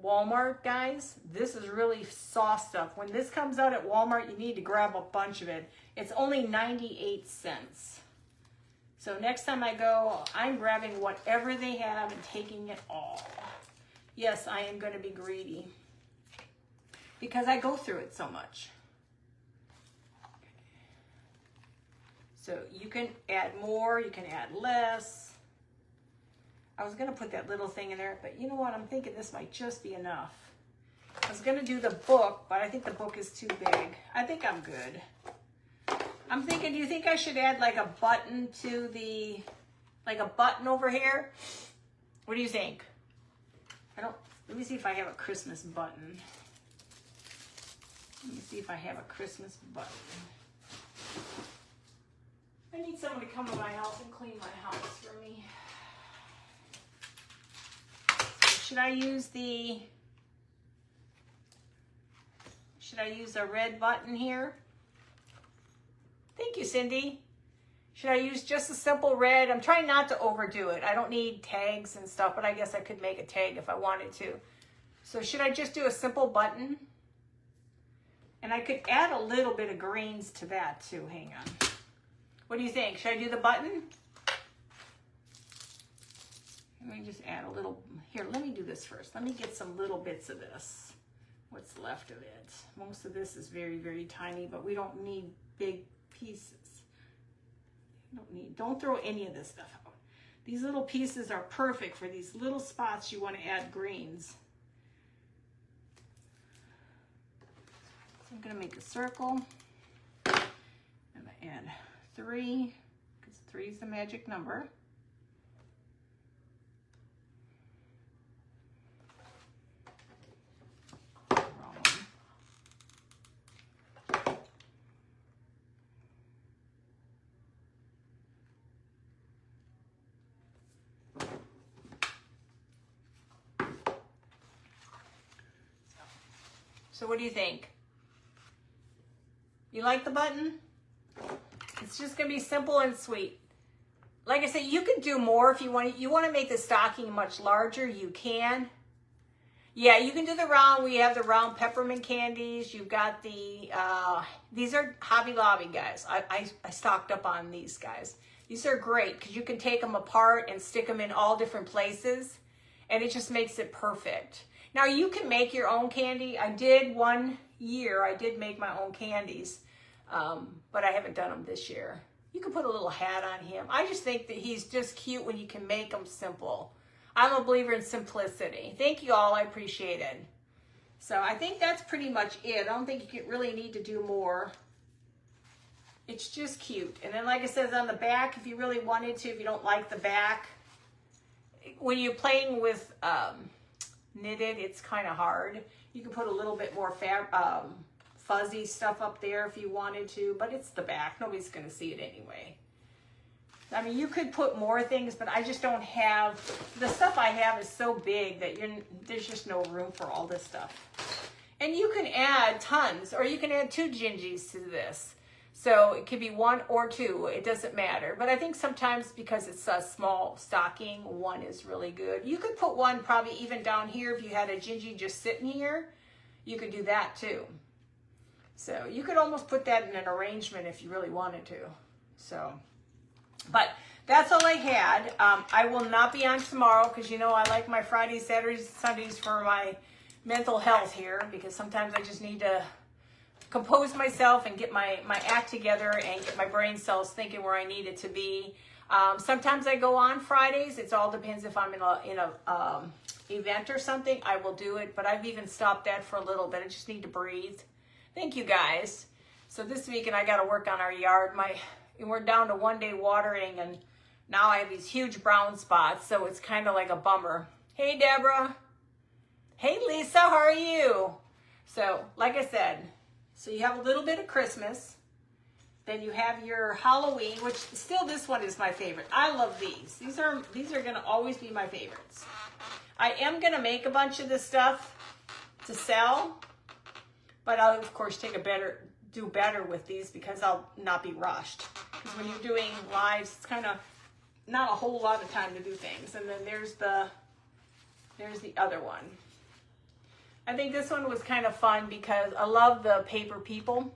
Walmart, guys. This is really soft stuff. When this comes out at Walmart, you need to grab a bunch of it. It's only 98 cents. So next time I go, I'm grabbing whatever they have and taking it all. Yes, I am going to be greedy because I go through it so much. So you can add more, you can add less. I was going to put that little thing in there, but you know what? I'm thinking this might just be enough. I was going to do the book, but I think the book is too big. I think I'm good. I'm thinking, do you think I should add like a button to the, like a button over here? What do you think? Let me see if I have a Christmas button. Let me see if I have a Christmas button. I need someone to come to my house and clean my house for me. Should I use a red button here? Thank you, Cindy. Should I use just a simple red? I'm trying not to overdo it. I don't need tags and stuff, but I guess I could make a tag if I wanted to. So should I just do a simple button? And I could add a little bit of greens to that too. Hang on. What do you think? Should I do the button? Let me just add a little. Here, let me do this first. Let me get some little bits of this. What's left of it? Most of this is very, very tiny, but we don't need big pieces. Don't throw any of this stuff out. These little pieces are perfect for these little spots you want to add greens. So I'm going to make a circle. I'm going to add 3, because 3 is the magic number. So what do you think? You like the button? It's just gonna be simple and sweet. Like I said, you can do more if you want. You want to make the stocking much larger, you can. Yeah, you can do the round. We have the round peppermint candies. You've got the, these are Hobby Lobby, guys. I stocked up on these guys. These are great because you can take them apart and stick them in all different places. And it just makes it perfect. Now you can make your own candy. I did one year. I did make my own candies, but I haven't done them this year. You can put a little hat on him. I just think that he's just cute when you can make them simple. I'm a believer in simplicity. Thank you all. I appreciate it. So I think that's pretty much it. I don't think you really need to do more. It's just cute. And then like I said, on the back, if you really wanted to, if you don't like the back, when you're playing with knitted, it's kind of hard. You can put a little bit more fuzzy stuff up there if you wanted to, but it's the back. Nobody's going to see it anyway. I mean, you could put more things, but I just don't have, the stuff I have is so big that there's just no room for all this stuff. And you can add tons, or you can add 2 gingies to this. So it could be 1 or 2, it doesn't matter. But I think sometimes because it's a small stocking, 1 is really good. You could put 1 probably even down here if you had a gingy just sitting here. You could do that too. So you could almost put that in an arrangement if you really wanted to. So, but that's all I had. I will not be on tomorrow because you know I like my Fridays, Saturdays, Sundays for my mental health here, because sometimes I just need to compose myself and get my act together and get my brain cells thinking where I need it to be. Sometimes I go on Fridays. It all depends if I'm in a event or something. I will do it, but I've even stopped that for a little bit. I just need to breathe. Thank you guys. So this weekend I got to work on our yard. We're down to 1 day watering, and now I have these huge brown spots, so it's kind of like a bummer. Hey Deborah. Hey Lisa, how are you? So like I said, so you have a little bit of Christmas, then you have your Halloween, which still this one is my favorite. I love these. These are going to always be my favorites. I am going to make a bunch of this stuff to sell, but I'll of course do better with these because I'll not be rushed. Because when you're doing lives, it's kind of not a whole lot of time to do things. And then there's the other one. I think this one was kind of fun because I love the paper people.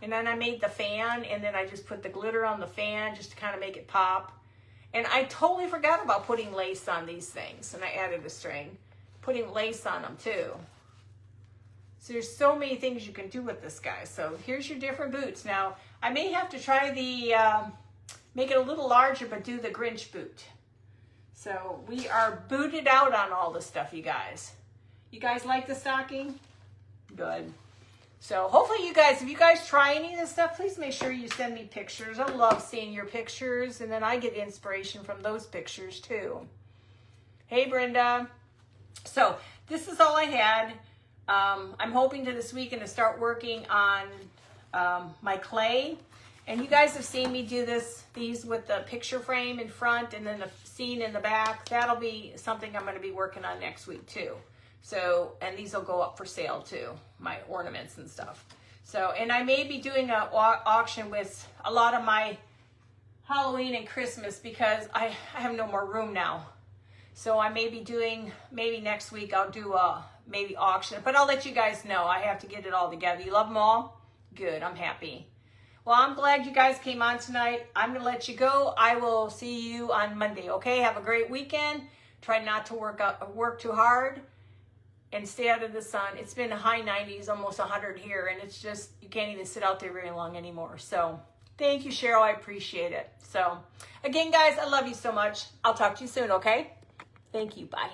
And then I made the fan, and then I just put the glitter on the fan just to kind of make it pop. And I totally forgot about putting lace on these things, and I added a string. Putting lace on them too. So there's so many things you can do with this guy. So here's your different boots. Now, I may have to try the, make it a little larger, but do the Grinch boot. So we are booted out on all this stuff, you guys. You guys like the stocking? Good. So hopefully you guys, if you guys try any of this stuff, please make sure you send me pictures. I love seeing your pictures, and then I get inspiration from those pictures too. Hey, Brenda. So this is all I had. I'm hoping to this weekend to start working on my clay. And you guys have seen me do these with the picture frame in front and then the scene in the back. That'll be something I'm going to be working on next week too. So, and these will go up for sale too, my ornaments and stuff. So, and I may be doing an auction with a lot of my Halloween and Christmas because I have no more room now. So I may be doing, maybe next week I'll do a maybe auction, but I'll let you guys know. I have to get it all together. You love them all? Good, I'm happy. Well, I'm glad you guys came on tonight. I'm gonna let you go. I will see you on Monday, okay? Have a great weekend. Try not to work too hard and stay out of the sun. It's been high 90s, almost 100 here, and it's just, you can't even sit out there very long anymore. So thank you, Cheryl, I appreciate it. So again, guys, I love you so much. I'll talk to you soon, okay? Thank you, bye.